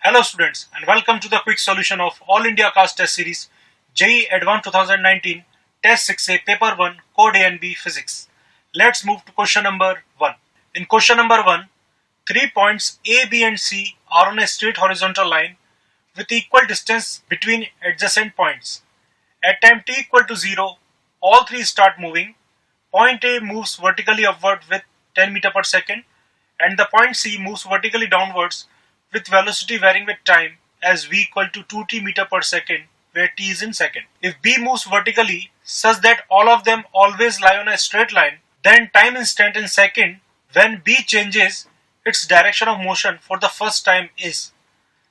Hello students and welcome to the quick solution of All India Cast Test Series JEE Advanced 2019 TEST-6A Paper 1 Code-A&B Physics. Let's move to question number 1. In question number 1, 3 points A, B and C are on a straight horizontal line with equal distance between adjacent points. At time t equal to 0, all three start moving. Point A moves vertically upward with 10 meter per second and the point C moves vertically downwards with velocity varying with time as v equal to 2t meter per second where t is in second. If B moves vertically such that all of them always lie on a straight line, then time instant in second when B changes its direction of motion for the first time is.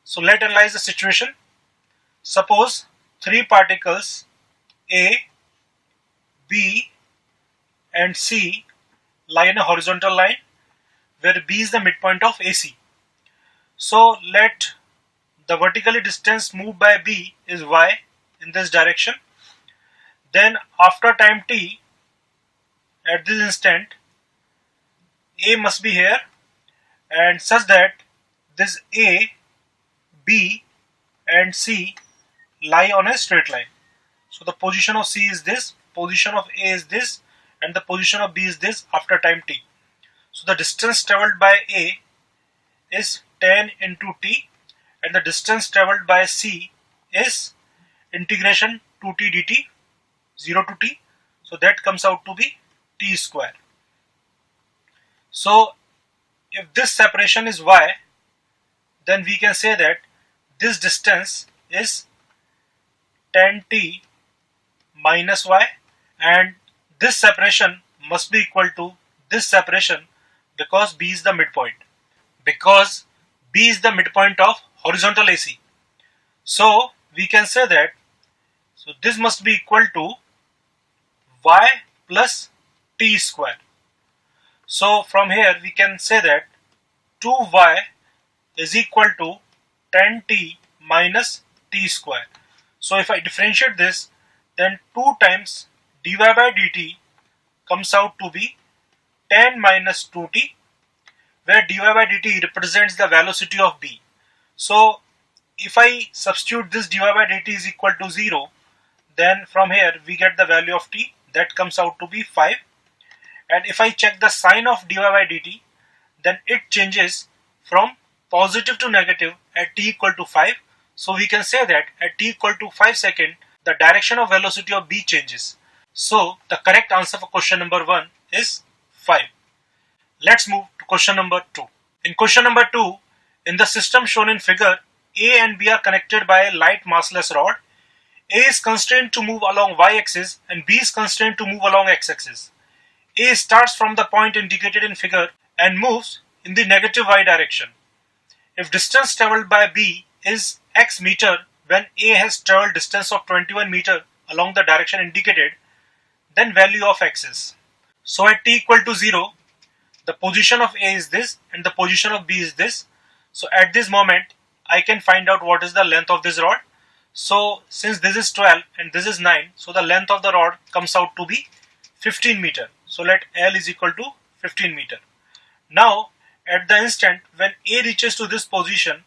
So let's analyze the situation. Suppose three particles A, B and C lie in a horizontal line where B is the midpoint of AC. So let the vertically distance moved by B is y in this direction. Then after time t, at this instant, A must be here and such that this A, B and C lie on a straight line. So the position of C is this, position of A is this and the position of B is this after time t. So the distance travelled by A is 10 into t and the distance travelled by C is integration 2t dt 0 to t, so that comes out to be t square. So if this separation is y, then we can say that this distance is 10t minus y and this separation must be equal to this separation because B is the midpoint. Because B is the midpoint of horizontal AC. So we can say that this must be equal to y plus t square. So from here we can say that 2y is equal to 10t minus t square. So if I differentiate this, then 2 times dy by dt comes out to be 10 minus 2t, where dy by dt represents the velocity of B. So if I substitute this dy by dt is equal to 0, then from here we get the value of t, that comes out to be 5. And if I check the sign of dy by dt, then it changes from positive to negative at t equal to 5. So we can say that at t equal to 5 seconds, the direction of velocity of B changes. So the correct answer for question number 1 is 5. Let's move to question number 2. In question number 2, in the system shown in figure, A and B are connected by a light massless rod. A is constrained to move along y-axis and B is constrained to move along x-axis. A starts from the point indicated in figure and moves in the negative y direction. If distance travelled by B is x meter when A has travelled distance of 21 meter along the direction indicated, then value of x is. So at t equal to 0, the position of A is this and the position of B is this. So at this moment I can find out what is the length of this rod. So since this is 12 and this is 9, so the length of the rod comes out to be 15 meter. So let L is equal to 15 meter. Now at the instant when A reaches to this position,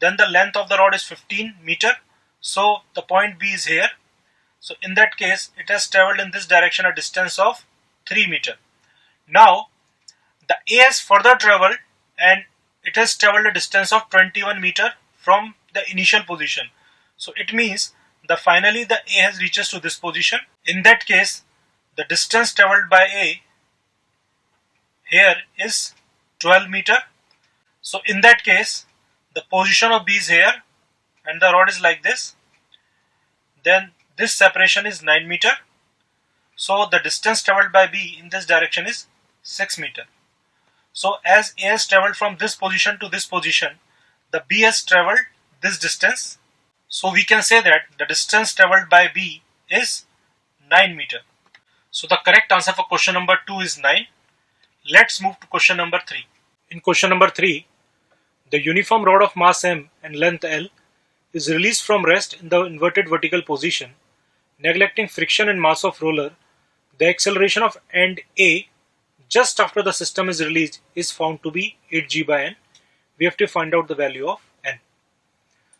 then the length of the rod is 15 meter. So the point B is here. So in that case it has travelled in this direction a distance of 3 meter. Now the A has further travelled and it has travelled a distance of 21 meter from the initial position. So it means that finally the A has reaches to this position. In that case, the distance travelled by A here is 12 meter. So in that case, the position of B is here and the rod is like this. Then this separation is 9 meter. So the distance travelled by B in this direction is 6 meter. So as A has travelled from this position to this position, the B has travelled this distance. So we can say that the distance travelled by B is 9 meter. So the correct answer for question number 2 is 9. Let's move to question number 3. In question number 3, the uniform rod of mass m and length L is released from rest in the inverted vertical position. Neglecting friction and mass of roller, the acceleration of end A just after the system is released is found to be 8g by n. We have to find out the value of n.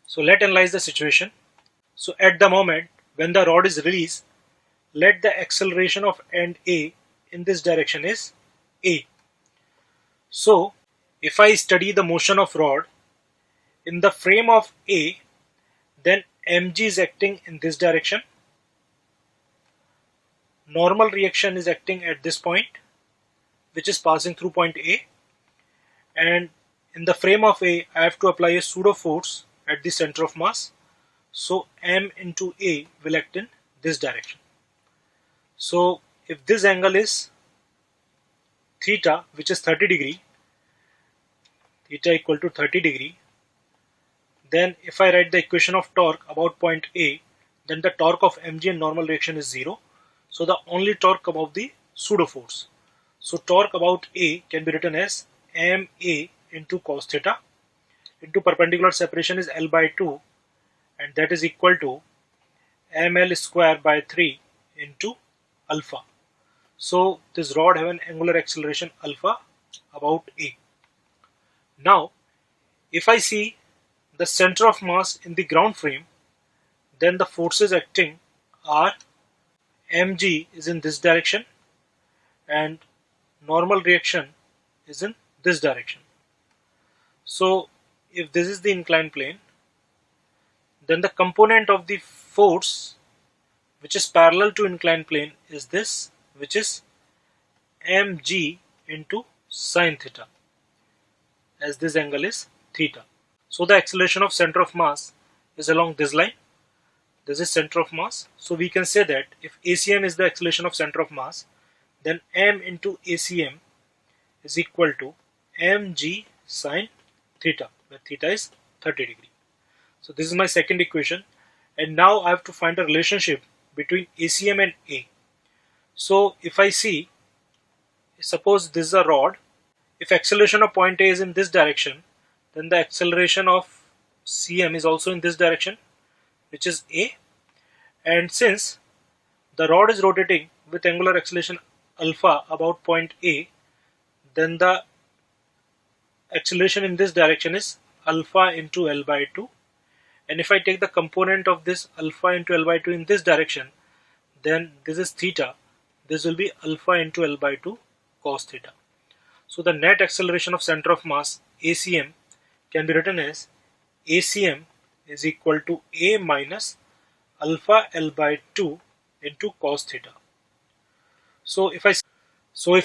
So let's analyze the situation. So at the moment when the rod is released, let the acceleration of end A in this direction is A. So if I study the motion of rod in the frame of A, then mg is acting in this direction. Normal reaction is acting at this point, which is passing through point A, and in the frame of A I have to apply a pseudo force at the center of mass. So m into A will act in this direction. So if this angle is theta, which is 30 degree, theta equal to 30 degree, then if I write the equation of torque about point A, then the torque of mg in normal reaction is 0. So the only torque above the pseudo force. So torque about A can be written as ma into cos theta into perpendicular separation is L by 2, and that is equal to ml square by 3 into alpha. So this rod have an angular acceleration alpha about A. Now if I see the center of mass in the ground frame, then the forces acting are mg is in this direction and normal reaction is in this direction. So if this is the inclined plane, then the component of the force which is parallel to inclined plane is this, which is mg into sine theta, as this angle is theta. So the acceleration of center of mass is along this line. This is center of mass. So we can say that if ACM is the acceleration of center of mass, then m into ACM is equal to mg sine theta, where theta is 30 degree. So this is my second equation, and now I have to find a relationship between ACM and A. So if I see, suppose this is a rod, if acceleration of point A is in this direction, then the acceleration of CM is also in this direction, which is A. And since the rod is rotating with angular acceleration alpha about point A, then the acceleration in this direction is alpha into L by 2. And if I take the component of this alpha into L by 2 in this direction, then this is theta. This will be alpha into L by 2 cos theta. So the net acceleration of center of mass ACM can be written as ACM is equal to A minus alpha L by 2 into cos theta. So if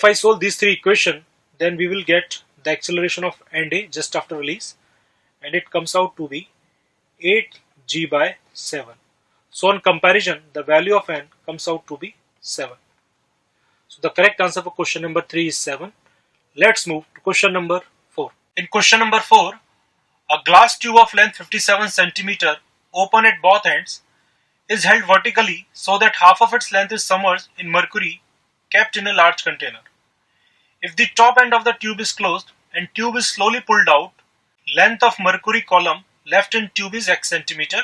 I solve these three equations, then we will get the acceleration of end A just after release, and it comes out to be 8g by 7. So on comparison, the value of n comes out to be 7. So the correct answer for question number 3 is 7. Let's move to question number 4. In question number 4, a glass tube of length 57 cm open at both ends is held vertically so that half of its length is submerged in mercury kept in a large container. If the top end of the tube is closed and tube is slowly pulled out, length of mercury column left in tube is x centimeter.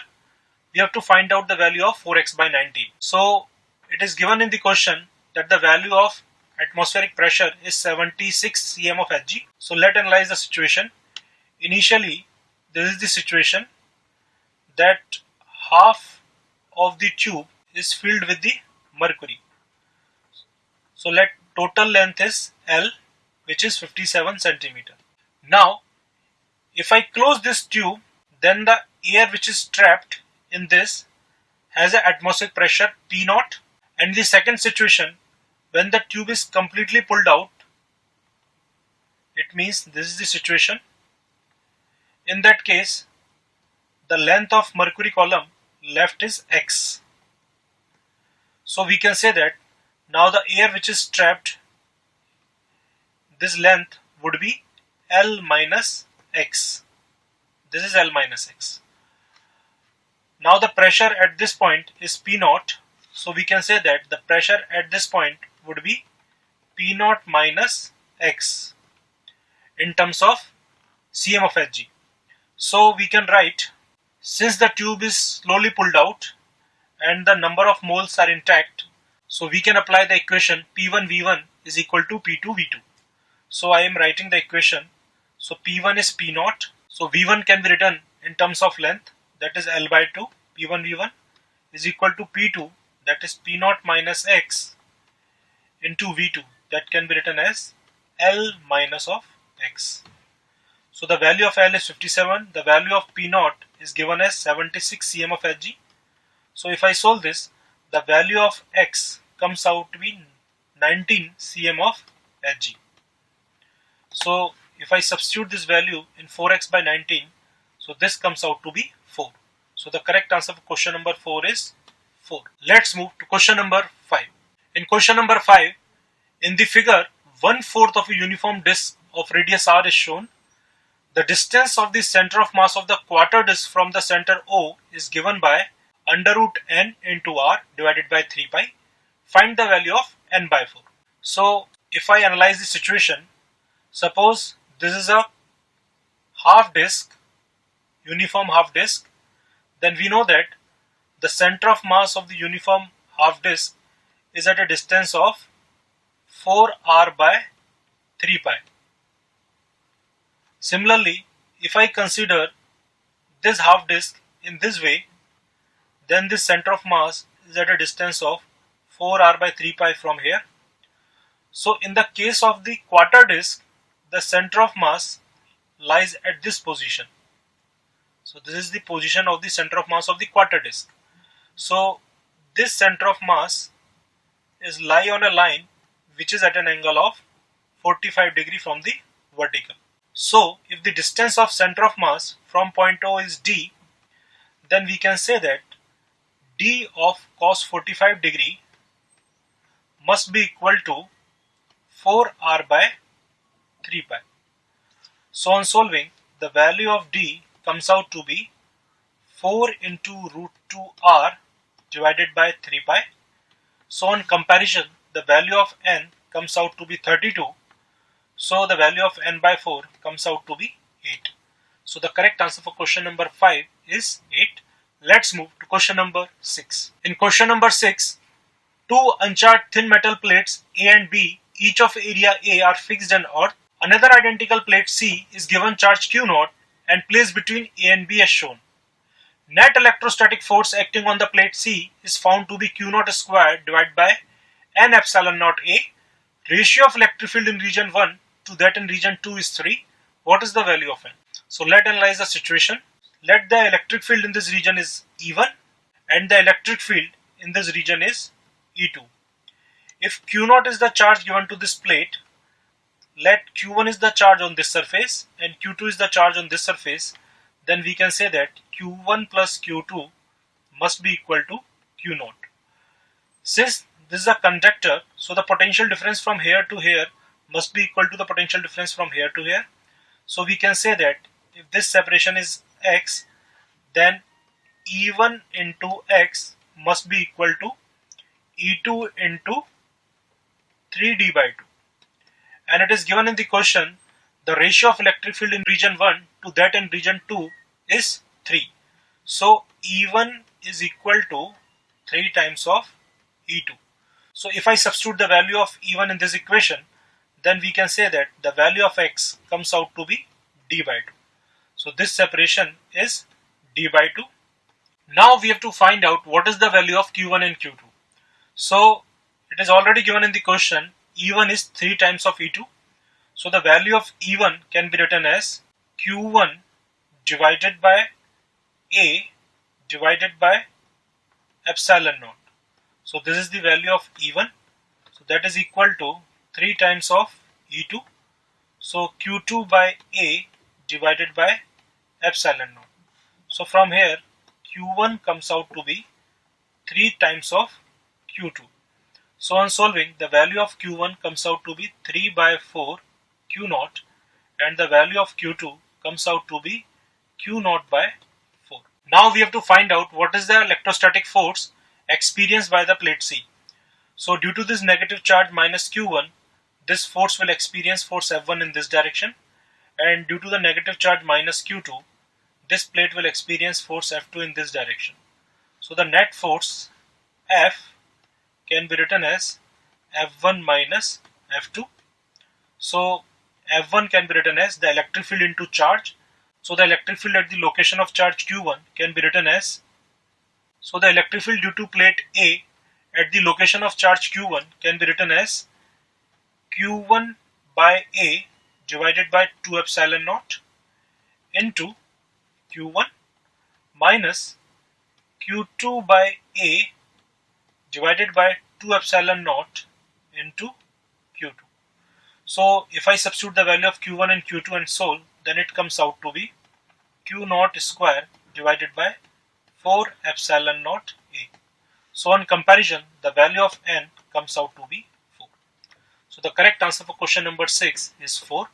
We have to find out the value of 4x by 19. So it is given in the question that the value of atmospheric pressure is 76 cm of Hg. So let's analyze the situation. Initially, this is the situation that half of the tube is filled with the mercury. So let total length is L, which is 57 centimeter. Now, if I close this tube, then the air which is trapped in this has an atmospheric pressure P0. And the second situation, when the tube is completely pulled out, it means this is the situation. In that case, the length of mercury column left is x. So we can say that now the air which is trapped, this length would be L minus x. This is L minus x. Now the pressure at this point is P0. So we can say that the pressure at this point would be P0 minus x in terms of cm of Hg. So we can write, since the tube is slowly pulled out and the number of moles are intact, so we can apply the equation P1 V1 is equal to P2 V2. So I am writing the equation. So P1 is P0. So V1 can be written in terms of length, that is L by 2 P1 V1 is equal to P2 that is P0 minus X into V2 that can be written as L minus of X. So the value of L is 57, the value of P0 is given as 76 cm of Hg. So if I solve this, the value of X comes out to be 19 cm of Hg. So if I substitute this value in 4x by 19, so this comes out to be 4. So the correct answer for question number 4 is 4. Let's move to question number 5. In question number 5, in the figure, 1/4 of a uniform disk of radius r is shown. The distance of the center of mass of the quarter disk from the center O is given by under root n into r divided by 3 pi. Find the value of n by 4. So if I analyze the situation, suppose this is a half disk, uniform half disk, then we know that the center of mass of the uniform half disk is at a distance of 4r by 3 pi. Similarly, if I consider this half disk in this way, then this center of mass is at a distance of 4r by 3 pi from here. So in the case of the quarter disk, the center of mass lies at this position. So this is the position of the center of mass of the quarter disk. So this center of mass is lie on a line which is at an angle of 45 degree from the vertical. So if the distance of center of mass from point O is d, then we can say that d of cos 45 degree must be equal to 4r by 3 pi. So on solving, the value of d comes out to be 4 into root 2r divided by 3 pi. So on comparison, the value of n comes out to be 32. So the value of n by 4 comes out to be 8. So the correct answer for question number 5 is 8. Let's move to question number 6. In question number 6, two uncharted thin metal plates A and B, each of area A, are fixed on earth. Another identical plate C is given charge Q0 and placed between A and B as shown. Net electrostatic force acting on the plate C is found to be Q0 squared divided by n epsilon naught A. Ratio of electric field in region 1 to that in region 2 is 3. What is the value of n? So let's analyze the situation. Let the electric field in this region is E1 and the electric field in this region is E2. If Q0 is the charge given to this plate, let Q1 is the charge on this surface and Q2 is the charge on this surface, then we can say that Q1 plus Q2 must be equal to Q0. Since this is a conductor, so the potential difference from here to here must be equal to the potential difference from here to here. So we can say that if this separation is x, then E1 into x must be equal to E2 into 3d by 2. And it is given in the question, the ratio of electric field in region 1 to that in region 2 is 3. So E1 is equal to 3 times of E2. So if I substitute the value of E1 in this equation, then we can say that the value of x comes out to be d by 2. So this separation is d by 2. Now we have to find out what is the value of Q1 and Q2. So it is already given in the question, E1 is 3 times of E2. So the value of E1 can be written as Q1 divided by A divided by epsilon naught. So this is the value of E1. So that is equal to 3 times of E2. So Q2 by A divided by epsilon naught. So from here Q1 comes out to be 3 times of Q2. So on solving, the value of Q1 comes out to be 3 by 4 Q0 and the value of Q2 comes out to be Q0 by 4. Now we have to find out what is the electrostatic force experienced by the plate C. So due to this negative charge minus Q1, this force will experience force F1 in this direction, and due to the negative charge minus Q2, this plate will experience force F2 in this direction. So the net force F can be written as F1 minus F2. So F1 can be written as the electric field into charge. So the electric field at the location of charge Q1 can be written as, so the electric field due to plate A at the location of charge Q1 can be written as Q1 by A divided by 2 epsilon naught into Q1 minus Q2 by A divided by 2 epsilon naught into Q2. So if I substitute the value of Q1 and Q2 and solve, then it comes out to be Q0 square divided by 4 epsilon naught A. So on comparison, the value of N comes out to be 4. So the correct answer for question number 6 is 4.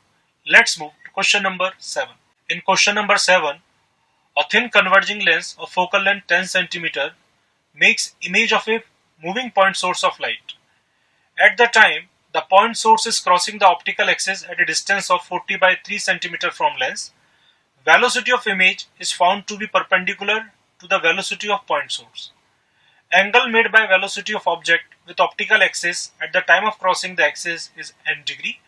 Let's move to question number 7. In question number 7, a thin converging lens of focal length 10 cm makes image of a moving point source of light. At the time the point source is crossing the optical axis at a distance of 40 by 3 cm from lens, velocity of image is found to be perpendicular to the velocity of point source. Angle made by velocity of object with optical axis at the time of crossing the axis is n degree.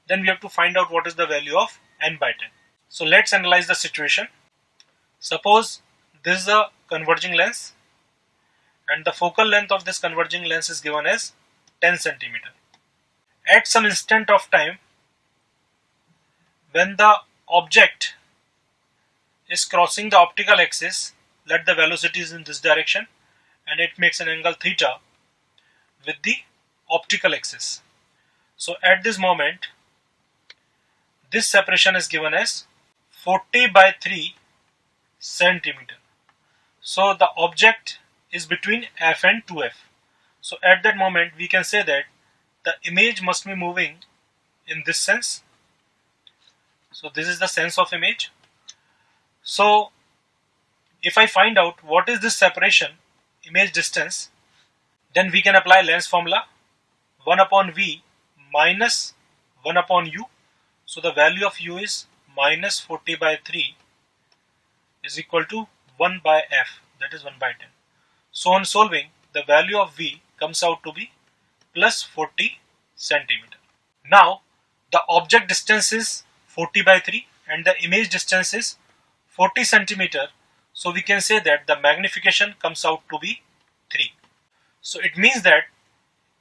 Then we have to find out what is the value of n by 10. So let's analyze the situation. Suppose this is a converging lens and the focal length of this converging lens is given as 10 cm. At some instant of time, when the object is crossing the optical axis, let the velocity is in this direction and it makes an angle theta with the optical axis. So at this moment, this separation is given as 40 by 3 centimeter. So the object is between F and 2F. So at that moment we can say that the image must be moving in this sense. So this is the sense of image. So if I find out what is this separation, image distance, then we can apply lens formula 1 upon V minus 1 upon U. So the value of U is minus 40 by 3 is equal to 1 by F, that is 1 by 10. So on solving, the value of V comes out to be plus 40 centimeter. Now the object distance is 40 by 3 and the image distance is 40 centimeter. So we can say that the magnification comes out to be 3. So it means that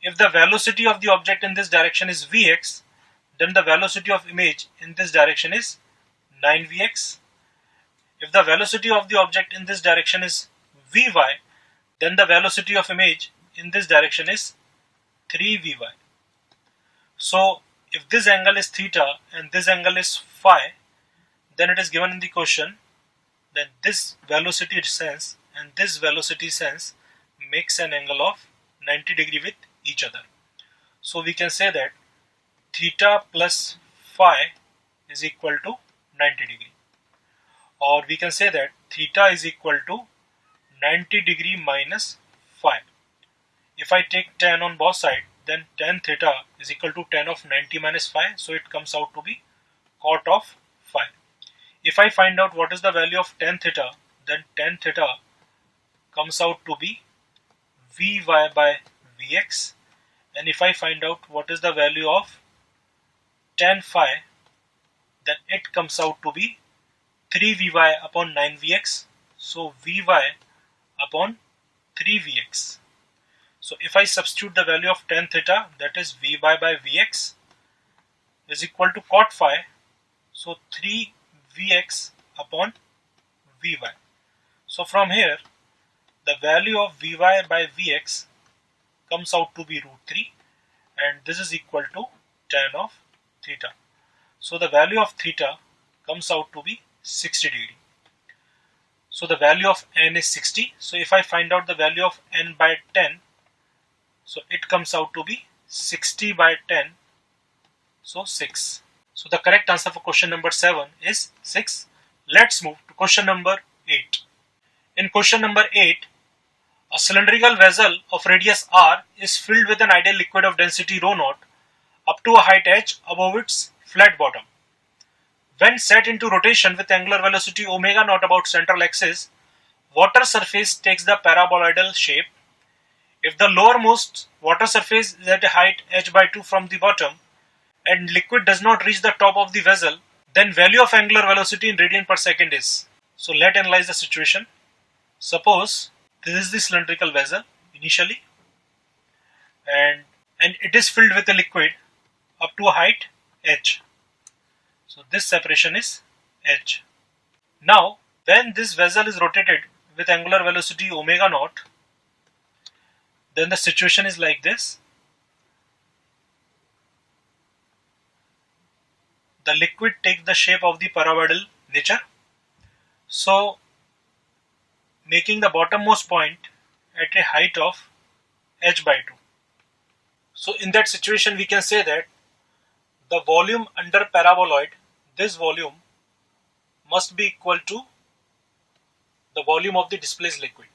if the velocity of the object in this direction is Vx, then the velocity of image in this direction is 9Vx. If the velocity of the object in this direction is Vy, then the velocity of image in this direction is 3Vy. So if this angle is theta and this angle is phi, then it is given in the question that this velocity sense and this velocity sense makes an angle of 90 degree with each other. So we can say that theta plus phi is equal to 90 degree, or we can say that theta is equal to 90 degree minus phi. If I take tan on both sides, then tan theta is equal to tan of 90 minus phi, so it comes out to be cot of phi. If I find out what is the value of tan theta, then tan theta comes out to be Vy by Vx, and if I find out what is the value of tan phi, then it comes out to be 3Vy upon 9Vx, so Vy upon 3Vx. So if I substitute the value of tan theta, that is Vy by Vx is equal to cot phi, so 3Vx upon Vy. So from here the value of Vy by Vx comes out to be root 3, and this is equal to tan of theta. So the value of theta comes out to be 60 degree. So the value of n is 60. So if I find out the value of n by 10, so it comes out to be 60 by 10, so 6. So the correct answer for question number 7 is 6. Let's move to question number 8. In question number 8, a cylindrical vessel of radius r is filled with an ideal liquid of density ρ naught up to a height h above its flat bottom. When set into rotation with angular velocity omega naught about central axis, water surface takes the paraboloidal shape. If the lowermost water surface is at a height h by 2 from the bottom and liquid does not reach the top of the vessel, then value of angular velocity in radian per second is. So let's analyze the situation. Suppose this is the cylindrical vessel initially, and it is filled with a liquid up to a height h. So this separation is h. Now when this vessel is rotated with angular velocity omega naught, then the situation is like this. The liquid takes the shape of the paraboloidal nature, so making the bottommost point at a height of h by 2. So in that situation we can say that the volume under paraboloid, this volume must be equal to the volume of the displaced liquid.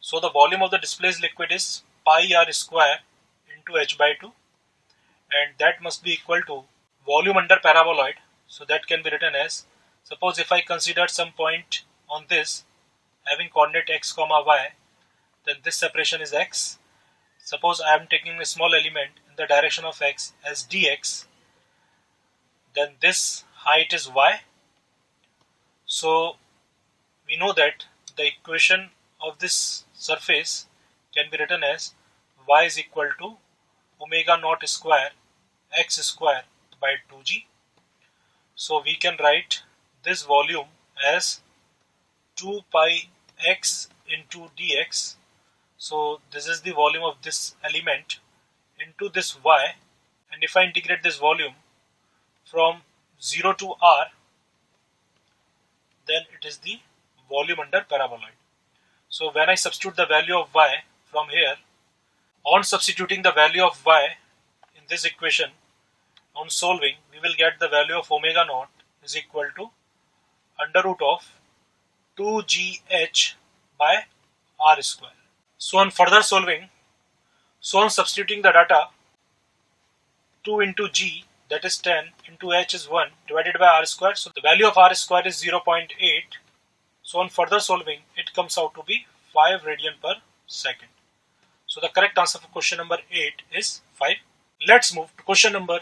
So the volume of the displaced liquid is pi r square into h by 2, and that must be equal to volume under paraboloid. So that can be written as, suppose if I consider some point on this having coordinate x comma y, then this separation is x. Suppose I am taking a small element in the direction of x as dx, then this height is y. So we know that the equation of this surface can be written as y is equal to omega naught square x square by 2g. So we can write this volume as 2 pi x into dx. So this is the volume of this element into this y, and if I integrate this volume from 0 to r, then it is the volume under paraboloid. So when I substitute the value of y from here, on substituting the value of y in this equation, on solving, we will get the value of omega naught is equal to under root of 2gh by r square. So on further solving, so on substituting the data, 2 into g, that is 10, into h is 1 divided by r square. So the value of r square is 0.8. So on further solving, it comes out to be 5 radian per second. So the correct answer for question number 8 is 5. Let's move to question number